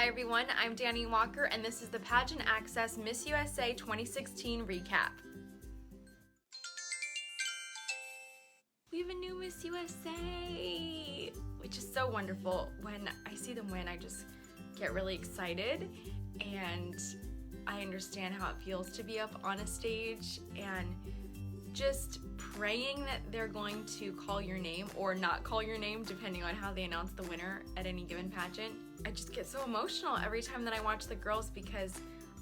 Hi everyone, I'm Dani Walker and this is the Pageant Access Miss USA 2016 recap. We have a new Miss USA, which is so wonderful. When I see them win, I just get really excited, and I understand how it feels to be up on a stage and just praying that they're going to call your name or not call your name depending on how they announce the winner at any given pageant. I just get so emotional every time that I watch the girls because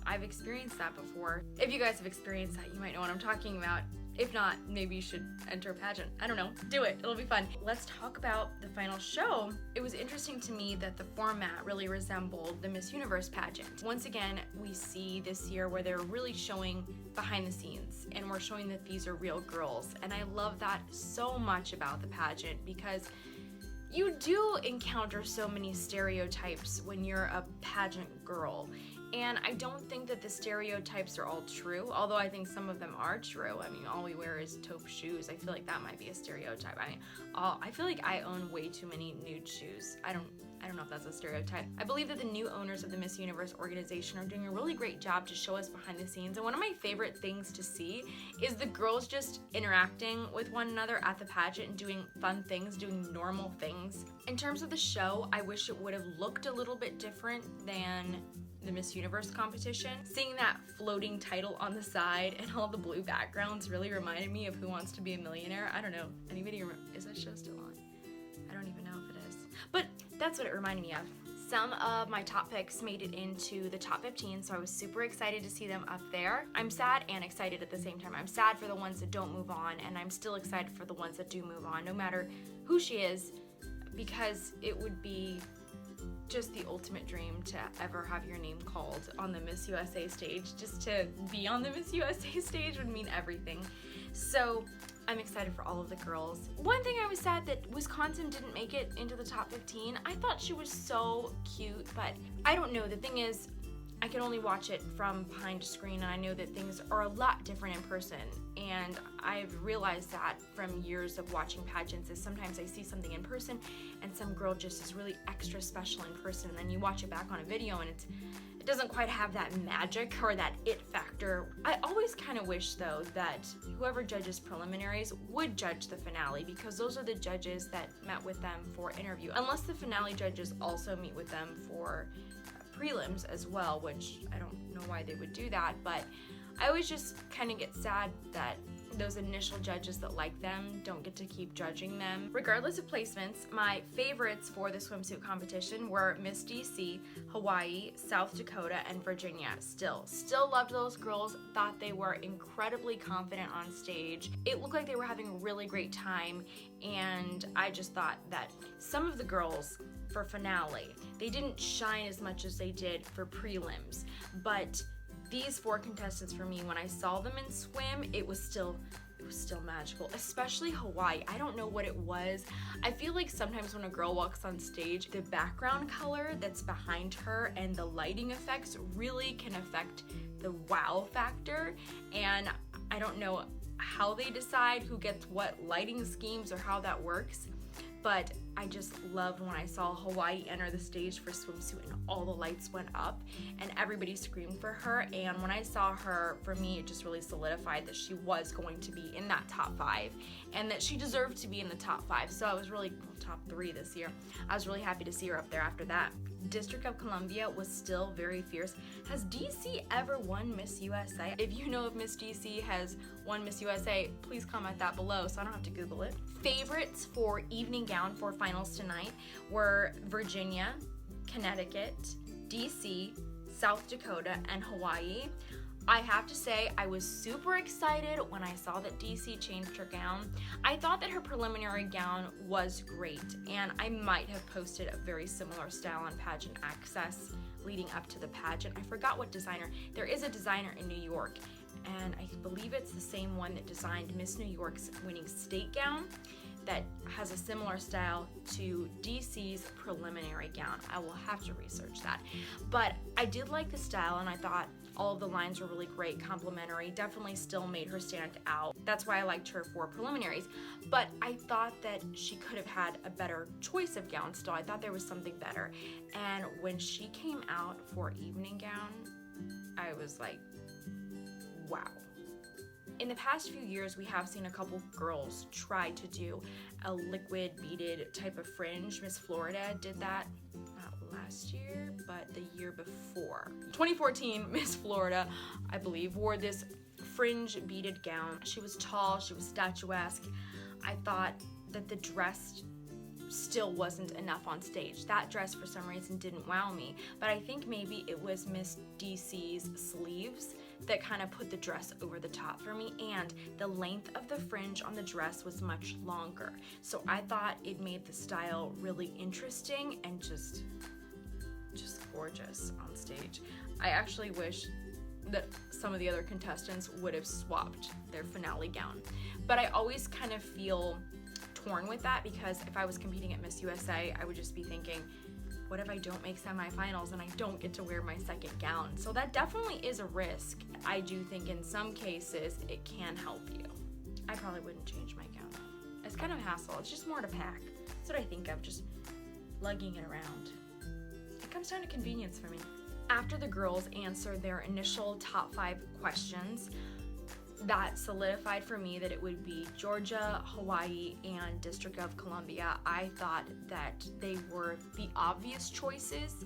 I've experienced that before. If you guys have experienced that, you might know what I'm talking about. If not, maybe you should enter a pageant. I don't know, do it, it'll be fun. Let's talk about the final show. It was interesting to me that the format really resembled the Miss Universe pageant. Once again, we see this year where they're really showing behind the scenes and we're showing that these are real girls. And I love that so much about the pageant because you do encounter so many stereotypes when you're a pageant girl. And I don't think that the stereotypes are all true, although I think some of them are true. I mean, all we wear is taupe shoes. I feel like that might be a stereotype. I feel like I own way too many nude shoes. I don't know if that's a stereotype. I believe that the new owners of the Miss Universe organization are doing a really great job to show us behind the scenes. And one of my favorite things to see is the girls just interacting with one another at the pageant and doing fun things, doing normal things. In terms of the show, I wish it would have looked a little bit different than the Miss Universe competition. Seeing that floating title on the side and all the blue backgrounds really reminded me of Who Wants to Be a Millionaire. I don't know, anybody remember, is that show still on? I don't even know if it is. But that's what it reminded me of. Some of my top picks made it into the top 15, so I was super excited to see them up there. I'm sad and excited at the same time. I'm sad for the ones that don't move on, and I'm still excited for the ones that do move on, no matter who she is, because it would be just the ultimate dream to ever have your name called on the Miss USA stage. Just to be on the Miss USA stage would mean everything. So I'm excited for all of the girls. One thing I was sad that Wisconsin didn't make it into the top 15. I thought she was so cute, but I don't know. The thing is, I can only watch it from behind a screen, and I know that things are a lot different in person. And I've realized that from years of watching pageants is sometimes I see something in person and some girl just is really extra special in person, and then you watch it back on a video and it doesn't quite have that magic or that it factor. I always kind of wish though that whoever judges preliminaries would judge the finale, because those are the judges that met with them for interview. Unless the finale judges also meet with them for prelims as well, which I don't know why they would do that, but I always just kind of get sad that those initial judges that like them don't get to keep judging them. Regardless of placements, my favorites for the swimsuit competition were Miss DC, Hawaii, South Dakota, and Virginia. Still loved those girls, thought they were incredibly confident on stage. It looked like they were having a really great time, and I just thought that some of the girls for finale, they didn't shine as much as they did for prelims, but these four contestants for me, when I saw them in swim, it was still magical, especially Hawaii. I don't know what it was. I feel like sometimes when a girl walks on stage, the background color that's behind her and the lighting effects really can affect the wow factor, and I don't know how they decide who gets what lighting schemes or how that works. But I just loved when I saw Hawaii enter the stage for swimsuit and all the lights went up and everybody screamed for her. And when I saw her, for me, it just really solidified that she was going to be in that top 5 and that she deserved to be in the top 5. So I was really, top 3 this year. I was really happy to see her up there after that. District of Columbia was still very fierce. Has DC ever won Miss USA? If you know if Miss DC has won Miss USA, please comment that below so I don't have to Google it. Favorites for evening gown for finals tonight were Virginia, Connecticut, DC, South Dakota, and Hawaii. I have to say, I was super excited when I saw that DC changed her gown. I thought that her preliminary gown was great, and I might have posted a very similar style on Pageant Access leading up to the pageant. I forgot what designer. There is a designer in New York, and I believe it's the same one that designed Miss New York's winning state gown. that has a similar style to DC's preliminary gown. I will have to research that. But I did like the style, and I thought all of the lines were really great, complimentary, definitely still made her stand out. That's why I liked her for preliminaries. But I thought that she could have had a better choice of gown still. I thought there was something better. And when she came out for evening gown, I was like, wow. In the past few years, we have seen a couple girls try to do a liquid beaded type of fringe. Miss Florida did that, not last year, but the year before. 2014, Miss Florida, I believe, wore this fringe beaded gown. She was tall, she was statuesque. I thought that the dress still wasn't enough on stage. That dress for some reason didn't wow me, but I think maybe it was Miss DC's sleeves that kind of put the dress over the top for me, and the length of the fringe on the dress was much longer. So I thought it made the style really interesting and just gorgeous on stage. I actually wish that some of the other contestants would have swapped their finale gown. But I always kind of feel torn with that, because if I was competing at Miss USA, I would just be thinking, what if I don't make semifinals and I don't get to wear my second gown? So that definitely is a risk. I do think in some cases it can help you. I probably wouldn't change my gown. It's kind of a hassle. It's just more to pack. That's what I think of, just lugging it around. It comes down to convenience for me. After the girls answered their initial top 5 questions, that solidified for me that it would be Georgia, Hawaii, and District of Columbia. I thought that they were the obvious choices,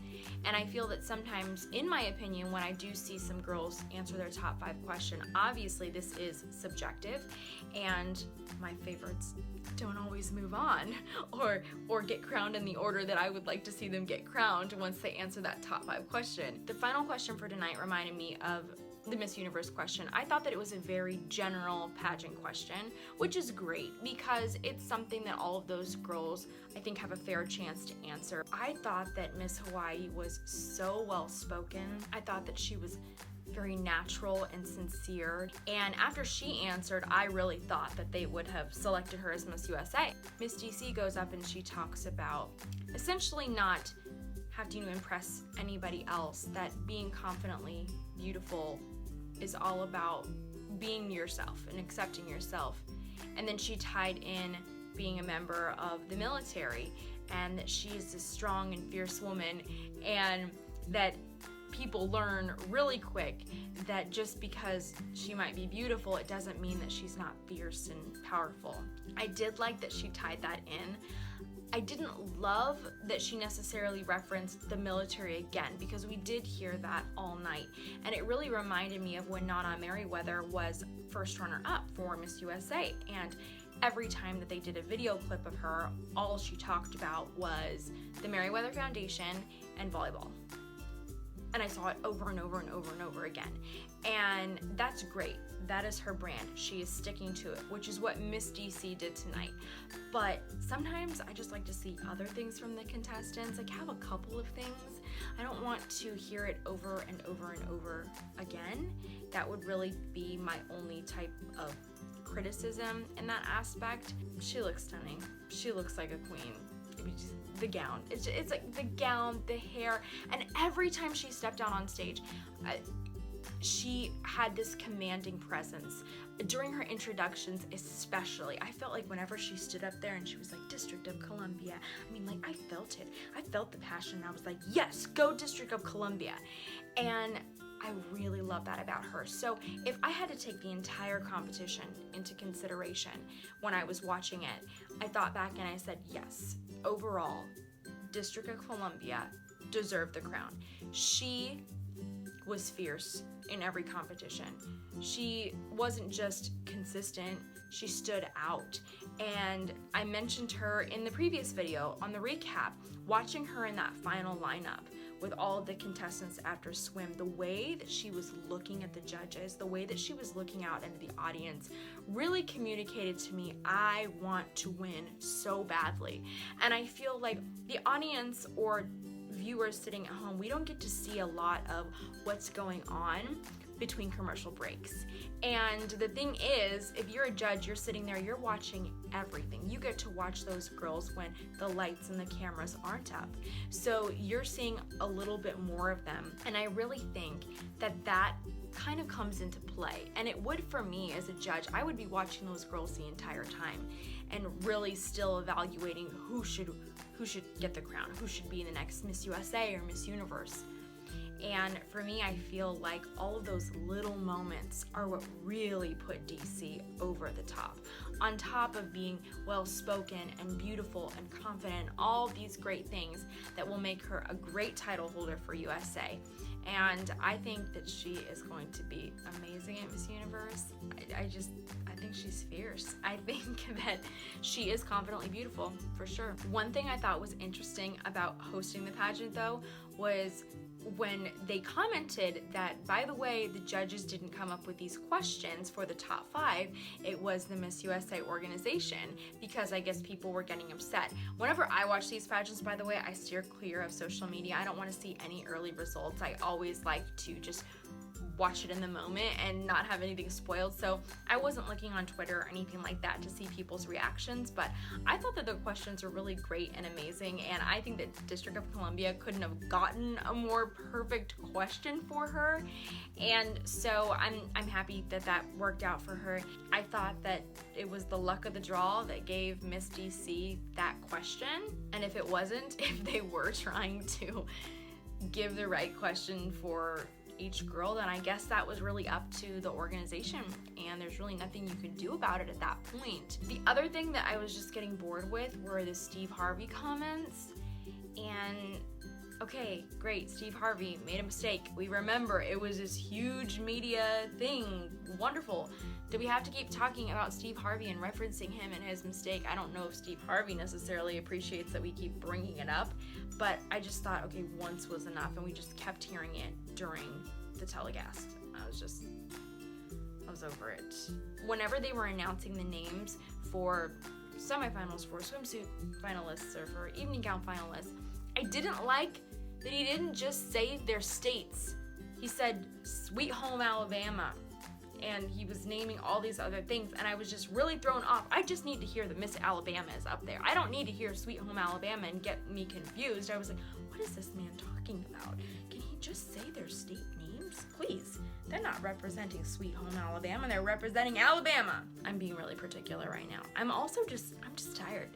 and I feel that sometimes, in my opinion, when I do see some girls answer their top 5 question, obviously this is subjective, and my favorites don't always move on or get crowned in the order that I would like to see them get crowned once they answer that top 5 question. The final question for tonight reminded me of the Miss Universe question. I thought that it was a very general pageant question, which is great because it's something that all of those girls, I think, have a fair chance to answer. I thought that Miss Hawaii was so well spoken. I thought that she was very natural and sincere, and after she answered, I really thought that they would have selected her as Miss USA. Miss DC goes up and she talks about essentially not having to impress anybody else, that being confidently beautiful is all about being yourself and accepting yourself. And then she tied in being a member of the military, and that she is this strong and fierce woman, and that people learn really quick that just because she might be beautiful, it doesn't mean that she's not fierce and powerful. I did like that she tied that in. I didn't love that she necessarily referenced the military again, because we did hear that all night, and it really reminded me of when Nana Merriweather was first runner-up for Miss USA, and every time that they did a video clip of her, all she talked about was the Merriweather Foundation and volleyball. And I saw it over and over and over and over again. And that's great. That is her brand. She is sticking to it, which is what Miss DC did tonight. But sometimes I just like to see other things from the contestants. Like, have a couple of things. I don't want to hear it over and over and over again. That would really be my only type of criticism in that aspect. She looks stunning. She looks like a queen. The gown, it's like the gown, the hair, and every time she stepped out on stage, she had this commanding presence. During her introductions especially, I felt like whenever she stood up there and she was like, District of Columbia, I mean, like, I felt it. I felt the passion. I was like, yes, go District of Columbia. And I really love that about her. So if I had to take the entire competition into consideration when I was watching it, I thought back and I said, yes, overall, District of Columbia deserved the crown. She was fierce in every competition. She wasn't just consistent, she stood out. And I mentioned her in the previous video on the recap, watching her in that final lineup with all of the contestants after swim, the way that she was looking at the judges, the way that she was looking out into the audience, really communicated to me, I want to win so badly. And I feel like the audience or viewers sitting at home, we don't get to see a lot of what's going on between commercial breaks. And the thing is, if you're a judge, you're sitting there, you're watching everything. You get to watch those girls when the lights and the cameras aren't up. So you're seeing a little bit more of them. And I really think that that kind of comes into play. And it would for me as a judge. I would be watching those girls the entire time and really still evaluating who should get the crown, who should be the next Miss USA or Miss Universe. And for me, I feel like all of those little moments are what really put DC over the top. On top of being well-spoken and beautiful and confident, all these great things that will make her a great title holder for USA. And I think that she is going to be amazing at Miss Universe. I think she's fierce. I think that she is confidently beautiful, for sure. One thing I thought was interesting about hosting the pageant, though, was when they commented that, by the way, the judges didn't come up with these questions for the top 5, it was the Miss USA organization, because I guess people were getting upset. Whenever I watch these pageants, by the way, I steer clear of social media. I don't want to see any early results. I always like to just watch it in the moment and not have anything spoiled. So I wasn't looking on Twitter or anything like that to see people's reactions, but I thought that the questions were really great and amazing, and I think that District of Columbia couldn't have gotten a more perfect question for her. And so I'm happy that that worked out for her. I thought that it was the luck of the draw that gave Miss DC that question, and if it wasn't, if they were trying to give the right question for each girl, then I guess that was really up to the organization, and there's really nothing you could do about it at that point. The other thing that I was just getting bored with were the Steve Harvey comments. And okay, great, Steve Harvey made a mistake. We remember it was this huge media thing. Wonderful. Do we have to keep talking about Steve Harvey and referencing him and his mistake? I don't know if Steve Harvey necessarily appreciates that we keep bringing it up, but I just thought, okay, once was enough, and we just kept hearing it during the telecast. I was over it. Whenever they were announcing the names for semifinals, for swimsuit finalists, or for evening gown finalists, I didn't like that he didn't just say their states. He said Sweet Home Alabama, and he was naming all these other things, and I was just really thrown off. I just need to hear the Miss Alabama is up there. I don't need to hear Sweet Home Alabama and get me confused. I was like, what is this man talking about? Can he just say their state names? Please. They're not representing Sweet Home Alabama, they're representing Alabama. I'm being really particular right now. I'm just tired.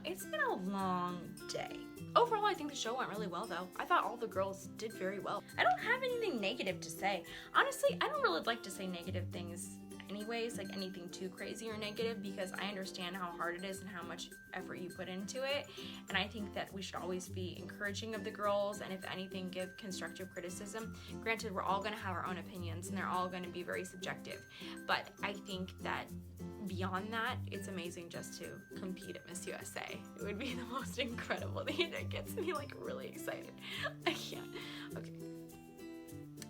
It's been a long day. Overall, I think the show went really well, though. I thought all the girls did very well. I don't have anything negative to say. Honestly, I don't really like to say negative things anyways, like anything too crazy or negative, because I understand how hard it is and how much effort you put into it. And I think that we should always be encouraging of the girls, and if anything, give constructive criticism. Granted, we're all going to have our own opinions, and they're all going to be very subjective. But I think that beyond that, it's amazing just to compete at Miss USA. It would be the most incredible thing. It gets me like really excited. I can't. Okay.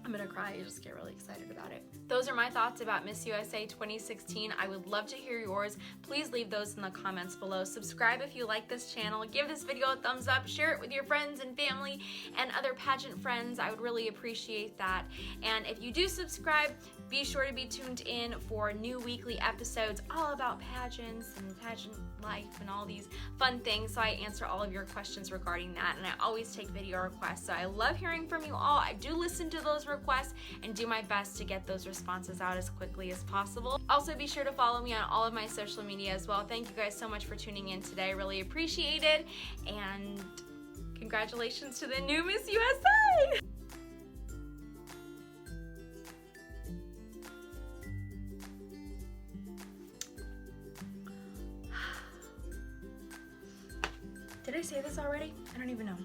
I'm gonna cry. I just get really excited about it. Those are my thoughts about Miss USA 2016. I would love to hear yours. Please leave those in the comments below. Subscribe if you like this channel. Give this video a thumbs up. Share it with your friends and family and other pageant friends. I would really appreciate that. And if you do subscribe, be sure to be tuned in for new weekly episodes all about pageants and pageant life and all these fun things. So I answer all of your questions regarding that, and I always take video requests. So I love hearing from you all. I do listen to those requests and do my best to get those responses out as quickly as possible. Also, be sure to follow me on all of my social media as well. Thank you guys so much for tuning in today. I really appreciate it, and congratulations to the new Miss USA! Did I say this already? I don't even know.